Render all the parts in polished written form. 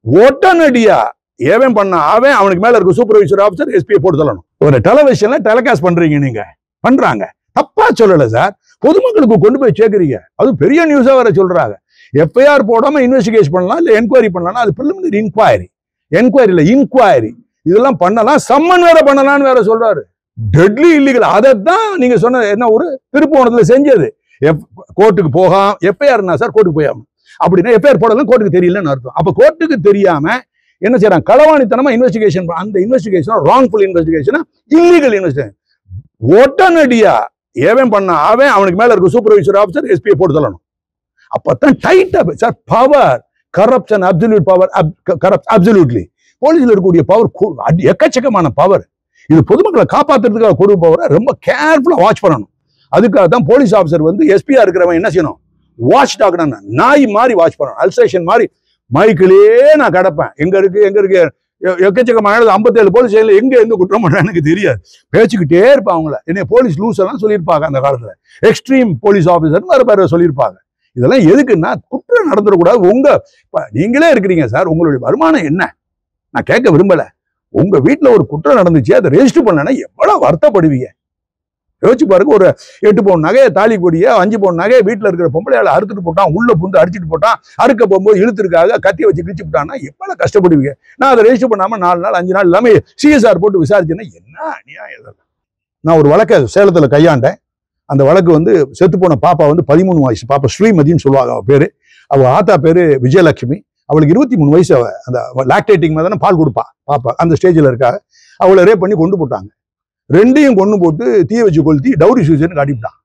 உடனடியா ஏவன் பண்ண அவன் அவனுக்கு மேல இருக்க சூப்பர்வைசர் ஆஃபீஸர் எஸ்பியை போட்டு சொல்லணும். ஒரு டெலிவிஷன்ல டெலிகாஸ்ட் பண்றீங்க, நீங்க பண்றாங்க, தப்பா சொல்லல சார், பொதுமக்களுக்கு கொண்டு போய் சேர்க்குறீங்க. அது பெரிய நியூஸா வர சொல்றாங்க. எஃப்ஐஆர் போடாம இன்வெஸ்டிகேஷன் பண்ணலாம், இல்ல என்கொயரி பண்ணலாம். அது பிரிலிமினரி இன்கொயரி, என்கொயரி இல்ல இன்கொயரி. இதெல்லாம் பண்ணலாம், சம்மன் வேற பண்ணலாம்னு வேற சொல்றாரு. Deadly illegal. அதைத்தான் நீங்க சொன்ன என்ன ஒரு திருப்போணத்துல செஞ்சது. கோர்ட்டுக்கு போகாம எஃப்ஐஆர்னா சார் கோர்ட்டுக்கு போயாம அப்படின்னா எஃப்ஐஆர் போடலாம், கோர்ட்டுக்கு தெரியலன்னு அர்த்தம். அப்ப கோர்ட்டுக்கு தெரியாம என்ன செய்யறாங்க, களவாணித்தனமா இன்வெஸ்டிகேஷன். அந்த investigation wrongful investigation, illegal investigation. உடனடியா ஏவன் பண்ண அவன் அவனுக்கு மேல இருக்க சூப்பர்வைசர் ஆஃபீஸர் எஸ்பியை போட்டு சொல்லணும். அப்பதான் டைட்டா sir power, corruption, absolute power, absolutely போலீஸ்ல இருக்கக்கூடிய பவர் எக்கச்சக்கமான பவர். இது பொதுமக்களை காப்பாத்துறதுக்காக கொடுக்க பவரை ரொம்ப கேர்ஃபுல்லா வாட்ச் பண்ணணும். அதுக்காக தான் போலீஸ் ஆஃபீஸர் வந்து எஸ்பியா இருக்கிறவன் என்ன செய்யணும், வாட்ச் டாக்டர் நாய் மாதிரி வாட்ச் பண்ணணும். அல்சேஷன் மாதிரி மைக்கிலேயே நான் கிடப்பேன். எங்க இருக்கு எக்கச்சக்கமான 57 போலீஸ் ஸ்டேஷன்ல எங்க எந்த குற்றம் பண்றேன் எனக்கு தெரியாது, பேச்சுக்கிட்டே இருப்பாங்க. அவங்கள என்ன போலீஸ் லூஸ் எல்லாம் சொல்லியிருப்பாங்க அந்த காலத்துல. எக்ஸ்ட்ரீம் போலீஸ் ஆஃபீஸர் வேற பேர சொல்லியிருப்பாங்க. இதெல்லாம் எதுக்குன்னா குற்றம் நடந்துடக்கூடாது. நீங்களே இருக்கிறீங்க சார், உங்களுடைய வருமானம் என்ன நான் கேட்க விரும்பல. உங்க வீட்டுல ஒரு குற்றம் நடந்துச்சு, அதை ரெஜிஸ்டர் பண்ணனா எவ்வளவு வருத்தப்படுவீங்க யோசிச்சு பாருங்க. ஒரு 8 பவுன் நகையை, தாலி கொடிய 5 பவுன் நகையை வீட்டுல இருக்கிற பொம்பளையால அறுத்துட்டு போட்டான், உள்ள புந்து அடிச்சுட்டு போட்டான், அறுக்க போகும்போது இழுத்துருக்காக கத்தியை வச்சு கிழிச்சு விட்டான்னா எவ்வளவு கஷ்டப்படுவீங்க. நான் அதை ரெஜிஸ்டர் பண்ணாம 4 நாள் 5 நாள் எல்லாமே சிஎஸ்ஆர் போட்டு விசாரிச்சேன்னா என்ன அநியாயம். நான் ஒரு வழக்கை சேலத்துல கையாண்டேன். அந்த வழக்கு வந்து செத்து போன பாப்பா வந்து 13 வயசு பாப்பா, ஸ்ரீமதின்னு சொல்லுவாங்க அவ பேரு. அவ ஆத்தா பேரு விஜயலட்சுமி. அவளுக்கு 23 வயசு. அவ அந்த லாக்டேட்டிங் மாதிரி பால் கொடுப்பா பாப்பா, அந்த ஸ்டேஜ்ல இருக்காங்க. அவளை ரேப் பண்ணி கொண்டு போட்டாங்க. ரெண்டையும் கொண்டு போட்டு தீய வச்சு கொளுத்தி டவுரி சூசன் காட்டிவிட்டான்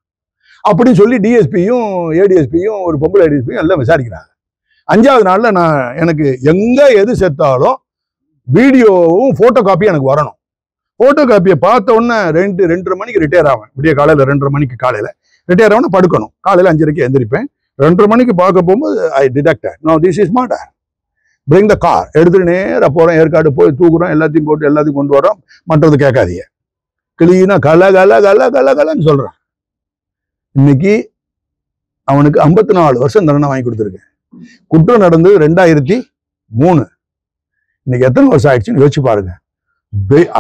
அப்படின்னு சொல்லி டிஎஸ்பியும் ஏடிஎஸ்பியும் ஒரு பொம்பளை ஏடிஎஸ்பியும் எல்லாம் விசாரிக்கிறாங்க. 5வது நாள்ல நான் எனக்கு எங்க எது செத்தாலும் வீடியோவும் போட்டோ காப்பியும் எனக்கு வரணும். போட்டோ காப்பியை பார்த்த உடனே 2:30 மணிக்கு ரிட்டையர் ஆவேன். விடிய காலையில 2:30 மணிக்கு காலையில ரிட்டையர் ஆகணும், படுக்கணும். காலையில 5:30க்கு எந்திரிப்பேன். 2:30 மணிக்கு பார்க்க போகும்போது I detected no this is murder. Bring the car. எடுத்துட்டு நேராக போறோம், ஏற்காடு போய் தூக்குறோம், எல்லாத்தையும் போட்டு எல்லாத்தையும் கொண்டு வரோம். மற்றது கேட்காதீங்க, கிளீனா கலன்னு சொல்றான். இன்னைக்கு அவனுக்கு 54 வருஷம் தண்டனை வாங்கி கொடுத்துருக்கேன். குற்றம் நடந்தது 2003. இன்னைக்கு எத்தனை வருஷம் ஆயிடுச்சுன்னு யோசிச்சு பாருங்க.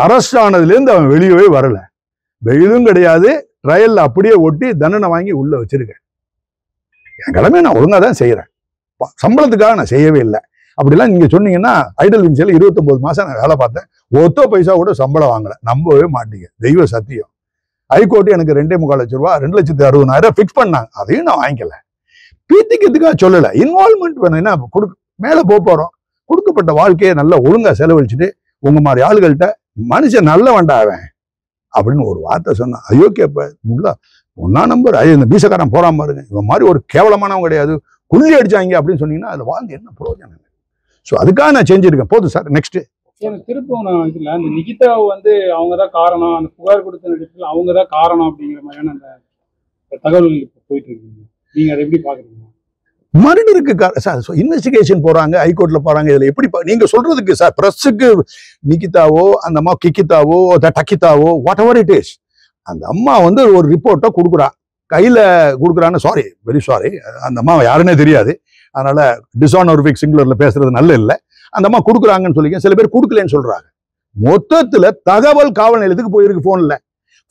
அரெஸ்ட் ஆனதுல இருந்து அவன் வெளியவே வரல, வெயிலும் கிடையாது, ட்ரையல்ல அப்படியே ஒட்டி தண்டனை வாங்கி உள்ள வச்சிருக்கேன். என் கடமை நான் ஒழுங்கா தான் செய்யறேன், சம்பளத்துக்காக நான் செய்யவே இல்லை. அப்படிலாம் நீங்க சொன்னீங்கன்னா ஐடல் விங்ஸ்ல 29 மாசம் நான் வேலை பார்த்தேன், ஒத்த பைசா கூட சம்பளம் வாங்கல. நம்பவே மாட்டீங்க, தெய்வ சத்தியம். ஹைகோர்ட் எனக்கு 2.25 லட்சம் ரூபா 2,60,000 ஃபிக்ஸ் பண்ணாங்க, அதையும் நான் வாங்கிக்கல. பீத்திக்கிறதுக்காக சொல்லல, இன்வால்மெண்ட் வேணும். என்ன மேல போறோம், கொடுக்கப்பட்ட வாழ்க்கையை நல்லா ஒழுங்கா செலவழிச்சுட்டு உங்க மாதிரி ஆளுகள்கிட்ட மனுஷன் நல்ல வேண்டாவேன் அப்படின்னு ஒரு வார்த்தை சொன்னான். அயோக்கியப்ப ஒன்னா நம்பர் இந்த பீசக்காரன் போறாம பாருங்க, இவன் மாதிரி ஒரு கேவலமானவங்க கிடையாது, குள்ளி அடிச்சாங்க அப்படின்னு சொன்னீங்கன்னா அதுல வாழ்ந்து என்ன பிரயோஜனம்? ஸோ அதுக்காக நான் செஞ்சிருக்கேன். போதும் சார், நெக்ஸ்ட். திருப்பம் இதுல அந்த நிகிதா வந்து அவங்கதான் காரணம், அந்த புகார் கொடுத்த இடத்துல அவங்கதான் காரணம் அப்படிங்கிற மாதிரியான அந்த தகவல்கள் இப்போ போயிட்டு இருக்கீங்க. நீங்க அதை எப்படி பாக்குறீங்க? மர்டருக்கு சார் இன்வெஸ்டிகேஷன் போறாங்க, ஹைகோர்ட்ல போறாங்க. இதுல எப்படி நீங்க சொல்றதுக்கு சார், பிரஸ்ஸுக்கு நிகிதாவோ அந்த அம்மா கிக்கிதாவோ டக்கிதாவோ வாட் எவர் இட் இஸ், அந்த அம்மா வந்து ஒரு ரிப்போர்ட்டை கொடுக்குறா, கையில கொடுக்குறான்னு, சாரி வெரி சாரி, அந்த அம்மா யாருன்னே தெரியாது, அதனால டிஸ்ஆனரிஃபிக் சிங்குலர்ல பேசுறது நல்ல இல்லை. அந்த அம்மா கொடுக்குறாங்கன்னு சொல்லிக்க, சில பேர் கொடுக்கலன்னு சொல்றாங்க. மொத்தத்துல தகவல் காவல் நிலையத்துக்கு போயிருக்கு.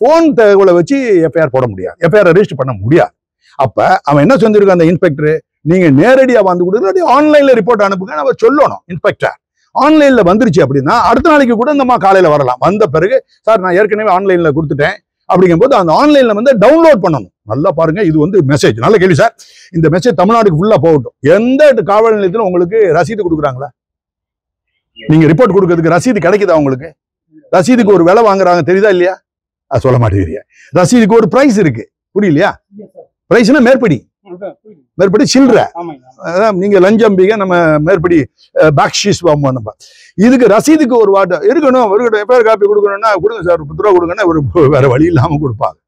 போன் தகவலை வச்சு எஃப்ஐஆர் போட முடியாது, எஃப்ஐஆர் ரெஜிஸ்டர் பண்ண முடியாது. அப்ப அவன் என்ன செஞ்சிருக்கான் அந்த இன்ஸ்பெக்டர், நீங்க நேரடியா வந்து கொடுத்து ஆன்லைன்ல ரிப்போர்ட் அனுப்புங்க அவர் சொல்லணும். இன்ஸ்பெக்டர் ஆன்லைன்ல வந்துருச்சு அப்படின்னா அடுத்த நாளைக்கு கூட இந்த அம்மா காலையில வரலாம். வந்த பிறகு சார் நான் ஏற்கனவே ஆன்லைன்ல கொடுத்துட்டேன் அப்படிங்கும் போது அந்த ஆன்லைன்ல வந்து டவுன்லோட் பண்ணணும். நல்லா பாருங்க, இது வந்து மெசேஜ், நல்ல கேள்வி சார். இந்த மெசேஜ் தமிழ்நாடுக்கு ஃபுல்லா போகட்டும். எந்த காவல் நிலையத்திலும் உங்களுக்கு ரசீது கொடுக்குறாங்களா? நீங்க ரிப்போர்ட் கொடுக்கறதுக்கு ரசீது கிடைக்குதா உங்களுக்கு? ரசீதுக்கு ஒரு விலை வாங்குறாங்க, தெரியுதா இல்லையா? அது சொல்ல மாட்டேங்கிறீங்க. ரசீதுக்கு ஒரு பிரைஸ் இருக்கு, புரியலையா? பிரைஸ்னா மேற்படி சில்லற. நீங்க லஞ்சம்பிங்க, நம்ம மேற்படி பாக்ஷீஸ் நம்ம இதுக்கு ரசீதுக்கு ஒரு வாட்டம் இருக்கணும். எஃப்ஐஆர் காப்பி கொடுக்கணும்னா கொடுங்க சார், 10 ரூபா கொடுங்கன்னா ஒரு வேற வழி இல்லாம கொடுப்பாங்க.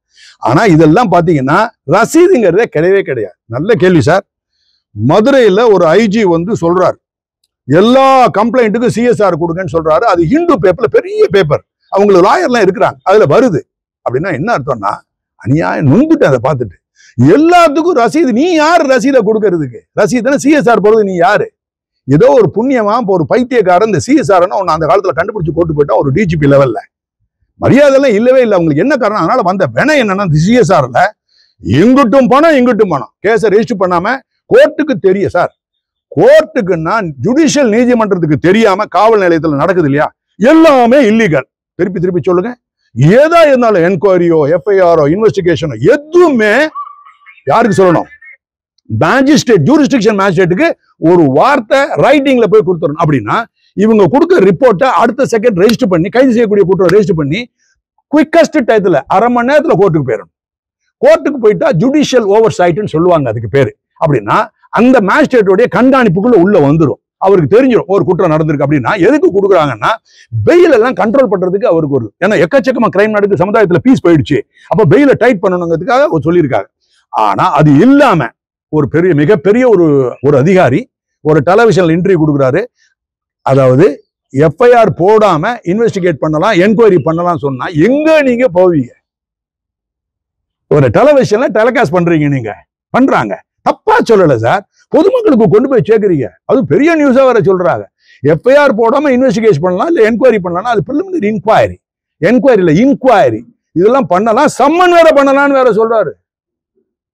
ஆனா இதெல்லாம் பாத்தீங்கன்னா ரசீதுங்கிறதே கிடையவே கிடையாது. நல்ல கேள்வி சார். மதுரையில ஒரு ஐஜி வந்து சொல்றாரு, எல்லா கம்ப்ளைண்ட்டுக்கும் சிஎஸ்ஆர் கொடுங்கன்னு சொல்றாரு. அது ஹிந்து பேப்பர்ல பெரிய பேப்பர், அவங்களுக்கு லாயர்லாம் இருக்கிறாங்க, அதுல வருது. அப்படின்னா என்ன அர்த்தம்னா அநியாயம். நொந்துட்டு அதை பார்த்துட்டு எல்லாத்துக்கும் ரசீது. நீ யாரு ரசீதை கொடுக்கறதுக்கு? ரசீதுன்னா சிஎஸ்ஆர் போறது நீ யாரு? ஏதோ ஒரு புண்ணியமா இப்போ ஒரு பைத்தியக்காரன் இந்த சிஎஸ்ஆர் ஒன்னு அந்த காலத்துல கண்டுபிடிச்சு போட்டு போயிட்டா ஒரு டிஜிபி லெவல்ல மரியாதை எல்லாம் இல்லவே இல்லை. அவங்களுக்கு என்ன காரணம்? அதனால வந்த வினை என்னன்னா சிஎஸ்ஆர்ல இங்கிட்டும் பணம் கேஸை ரெஜிஸ்டர் பண்ணாம கோர்ட்டுக்கு தெரிய சார், கோர்ட்டுக்குன்னா ஜுடிஷியல் நீதிமன்றத்துக்கு தெரியாம காவல் நிலையத்தில் நடக்குது இல்லையா, எல்லாமே இல்லீகல். திருப்பி சொல்லுங்க. ஏதா இருந்தாலும் என்கொயரியோ எஃப்ஐஆரோ இன்வெஸ்டிகேஷனோ எதுவுமே யாருக்கு சொல்லணும்? மேஜிஸ்ட்ரேட், ஜூரிஸ்டிக்ஷன் மேஜிஸ்ட்ரேட்டுக்கு ஒரு வார்த்தை ரைட்டிங்ல போய் கொடுத்துடணும். அப்படின்னா இவங்க கொடுக்குற ரிப்போர்ட்டை அடுத்த செகண்ட் ரெஜிஸ்டர் பண்ணி, கைது செய்யக்கூடிய கூட்டம் ரெஜிஸ்டர் பண்ணி குவிக்கஸ்ட் டயத்துல அரை மணி நேரத்துல கோர்ட்டுக்கு போயிடணும். கோர்ட்டுக்கு போயிட்டா ஜுடிஷியல் ஓவர் சைட்னு சொல்லுவாங்க அதுக்கு பேரு. அப்படின்னா அந்த மேஜிஸ்ட்ரேட்டோடைய கண்காணிப்புக்குள்ள உள்ள வந்துடும். அவருக்கு தெரிஞ்சிடும் ஒரு குற்றம் நடந்திருக்கு. அப்படின்னா எதுக்கு கொடுக்குறாங்கன்னா பெயில் எல்லாம் கண்ட்ரோல் பண்றதுக்கு அவருக்கு ஒரு, ஏன்னா எக்கச்சக்கமா கிரைம் நடக்கு, சமுதாயத்துல பீஸ் போயிடுச்சு, அப்ப பெயில டைட் பண்ணணுங்கிறதுக்காக சொல்லியிருக்காங்க. ஆனா அது இல்லாம ஒரு மிகப்பெரிய ஒரு அதிகாரி ஒரு டெலிவிஷன்ல இன்டர்வியூ கொடுக்குறாரு. அதாவது எஃப்ஐஆர் போடாம இன்வெஸ்டிகேட் பண்ணலாம், என்கொயரி பண்ணலாம் சொன்னா எங்க நீங்க போவீங்க? ஒரு டெலிவிஷன்ல டெலிகாஸ்ட் பண்றீங்க, நீங்க பண்றாங்க, தப்பா சொல்லல சார், பொதுமக்களுக்கு கொண்டு போய் சேர்க்கிறீங்க. அது பெரிய நியூஸா வேற சொல்றாங்க. எஃப்ஐஆர் போடாம இன்வெஸ்டிகேஷன் பண்ணலாம், இல்ல என்கொயரி பண்ணலாம், அது பிரிலிமினரி இன்கொயரி, என்கொயரில இன்கொயரி இதெல்லாம் பண்ணலாம், சம்மன் வேற பண்ணலாம்னு வேற சொல்றாரு.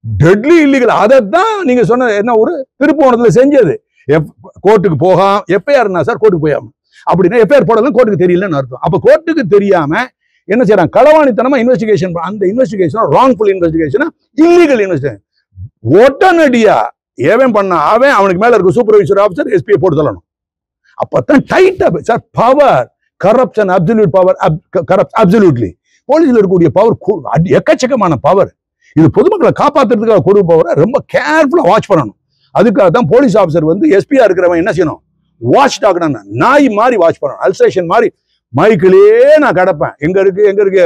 Deadly illegal. அதைத்தான் நீங்க சொன்ன என்ன ஒரு திருப்போணத்துல செஞ்சது. கோர்ட்டுக்கு போகாம எஃப்ஐஆர்னா சார் கோர்ட்டுக்கு போயாம, அப்படின்னா எஃப்ஐஆர் போடலாம் கோர்ட்டுக்கு தெரியலன்னு அர்த்தம். அப்ப கோர்ட்டுக்கு தெரியாம என்ன செய்யறாங்க? களவாணித்தனமா இன்வெஸ்டிகேஷன், அந்த investigation wrongful investigation, illegal investigation. உடனடியா ஏவன் பண்ண அவனுக்கு மேல இருக்க சூப்பர்வைசர் ஆஃபீஸர் எஸ்பியை போட்டு தள்ளணும். அப்பதான் டைட்டா sir power, corruption, absolute power, absolutely போலீஸ்ல இருக்கக்கூடிய பவர் எக்கச்சக்கமான பவர். இது பொதுமக்களை காப்பாத்துறதுக்காக கொடுக்க பவரை ரொம்ப கேர்ஃபுல்லா வாட்ச் பண்ணணும். அதுக்காக தான் போலீஸ் ஆஃபீஸர் வந்து எஸ்பியா இருக்கிறவன் என்ன செய்யணும்? வாட்ச் டாக்னா நாய் மாதிரி வாட்ச் பண்ணணும். அல்சேஷன் மாதிரி மைக்கிலேயே நான் கிடப்பேன். எங்க இருக்கு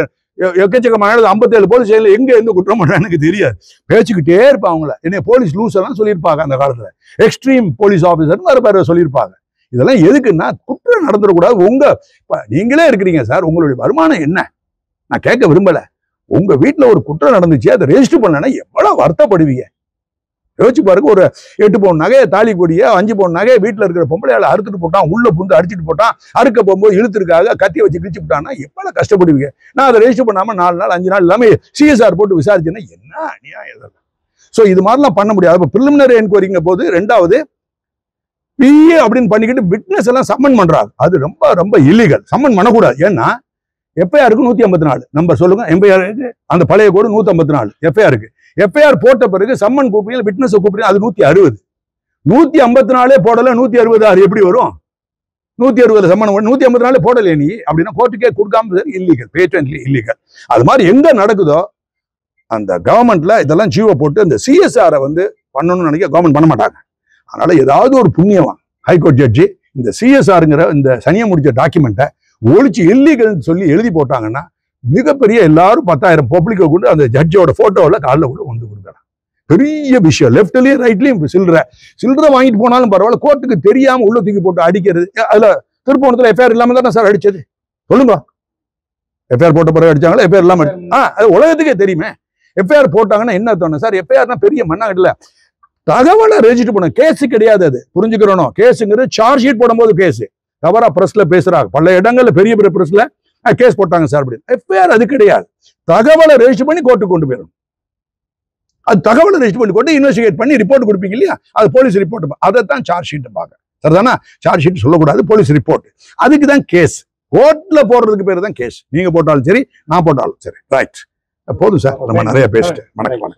எக்கச்சக்கமான 57 போலீஸ் ஸ்டேஷன்ல எங்க குற்றம் பண்றேன் எனக்கு தெரியாது, பேச்சுக்கிட்டே இருப்பாங்க. அவங்கள என்ன போலீஸ் லூஸ் எல்லாம் சொல்லியிருப்பாங்க அந்த காலத்துல, எக்ஸ்ட்ரீம் போலீஸ் ஆஃபீஸர் வேற பேர சொல்லியிருப்பாங்க. இதெல்லாம் எதுக்குன்னா குற்றம் நடந்துடக்கூடாது. நீங்களே இருக்கிறீங்க சார், உங்களுடைய வருமானம் என்ன நான் கேட்க விரும்பல. உங்க வீட்டுல ஒரு குற்றம் நடந்துச்சு, அதை ரெஜிஸ்டர் பண்ணனா எவ்வளவு வருத்தப்படுவீங்க? யோசிச்சு பாருங்க. ஒரு 8 பவுன் நகையை, தாலி கொடிய 5 பவுன் நகையை வீட்டுல இருக்கிற பொம்பளையால அறுத்துட்டு போட்டான், உள்ள புந்து அடிச்சுட்டு போட்டான், அறுக்க போகும்போது இழுத்துருக்காக கத்தியை வச்சு கிழிச்சு விட்டான்னா எவ்வளவு கஷ்டப்படுவீங்க? நான் அதை ரெஜிஸ்டர் பண்ணாம 4 நாள் 5 நாள் எல்லாமே சிஎஸ்ஆர் போட்டு விசாரிச்சேன்னா என்ன அநியாயம். சோ இது மாதிரிலாம் பண்ண முடியாது. இப்போ பிரிலிமினரி என்கொயரிங்க போது ரெண்டாவது பிஏ அப்படின்னு பண்ணிக்கிட்டு விட்னஸ் எல்லாம் சம்மன் பண்றாங்க. அது ரொம்ப ரொம்ப இல்லீகல். சம்மன் பண்ணக்கூடாது. ஏன்னா எஃப்ஐஆருக்கு 154 நம்பர் சொல்லுங்க. எஃப்ஐஆருக்கு அந்த பழைய கோடு 154 எஃப்ஐஆருக்கு. எஃப்ஐஆர் போட்ட பிறகு சம்மன் கூப்பிடுங்க, விட்னஸ் கூப்பிடுங்க, அது 160. 154 போடல, 160 எப்படி வரும்? 160 சம்மன் 154 போடல நீ அப்படின்னா கோர்ட்டுக்கே கொடுக்காம இல்லீகல், பேட்டன்ட்லி இல்லீகல். அது மாதிரி எங்க நடக்குதோ அந்த கவர்மெண்ட்ல இதெல்லாம் ஜீவோ போட்டு அந்த சிஎஸ்ஆரை வந்து பண்ணணும்னு நினைக்க கவர்மெண்ட் பண்ண மாட்டாங்க. அதனால ஏதாவது ஒரு புண்ணியமா ஹைகோர்ட் ஜட்ஜி இந்த சிஎஸ்ஆருங்கிற இந்த சனியை முடிச்ச டாக்குமெண்ட்டை ஒழிச்சு இல்லீகல் சொல்லி எழுதி போட்டாங்கன்னா மிகப்பெரிய எல்லாரும் 10,000 பப்ளிக்கை கொண்டு அந்த ஜட்ஜோட போட்டோவில் காலில் கூட கொண்டு கொடுக்குறாங்க. பெரிய விஷயம். லெஃப்ட்லயும் ரைட்லயும் சில்லறை வாங்கிட்டு போனாலும் பரவாயில்ல, கோர்ட்டுக்கு தெரியாம உள்ள தூக்கி போட்டு அடிக்கிறது. அதுல திருப்போணத்துல எஃப்ஐஆர் இல்லாம தானே சார் அடிச்சது? சொல்லுங்க. எஃப்ஐஆர் போட்ட பிறகு அடிச்சாங்களா? எஃப்ஐஆர் இல்லாம அது உலகத்துக்கே தெரியுமே. எஃப்ஐஆர் போட்டாங்கன்னா என்ன தோணும் சார்? எஃப்ஐஆர்னா பெரிய மண்ணாங்கல்ல, தகவலை ரெஜிஸ்டர் பண்ண கேஸ் கிடையாது. அது புரிஞ்சுக்கிறோம். கேஸுங்கிறது சார்ஜ் ஷீட் போடும்போது கேஸ் தவறா பிரஸ்ல பேசுறாங்க. பல இடங்கள்ல பெரிய பெரிய பிரஸ்ல கேஸ் போட்டாங்க சார் அப்படின்னு. எஃப்ஐஆர் அது கிடையாது. தகவலை ரெஜிஸ்டர் பண்ணி கோர்ட்டுக்கு கொண்டு போயிடும். அது தகவலை ரெஜிஸ்டர் பண்ணி கொண்டு இன்வெஸ்டிகேட் பண்ணி ரிப்போர்ட் கொடுப்பீங்க இல்லையா, அது போலீஸ் ரிப்போர்ட். அதை தான் சார்ஜ் ஷீட் பார்க்க. சரிதானா? சார்ஜ் ஷீட் சொல்லக்கூடாது, போலீஸ் ரிப்போர்ட். அதுக்கு தான் கேஸ். கோர்ட்ல போடுறதுக்கு பேர் தான் கேஸ். நீங்க போட்டாலும் சரி, நான் போட்டாலும் சரி. ரைட், போதும் சார், நம்ம நிறைய பேசிட்டேன். வணக்கம்.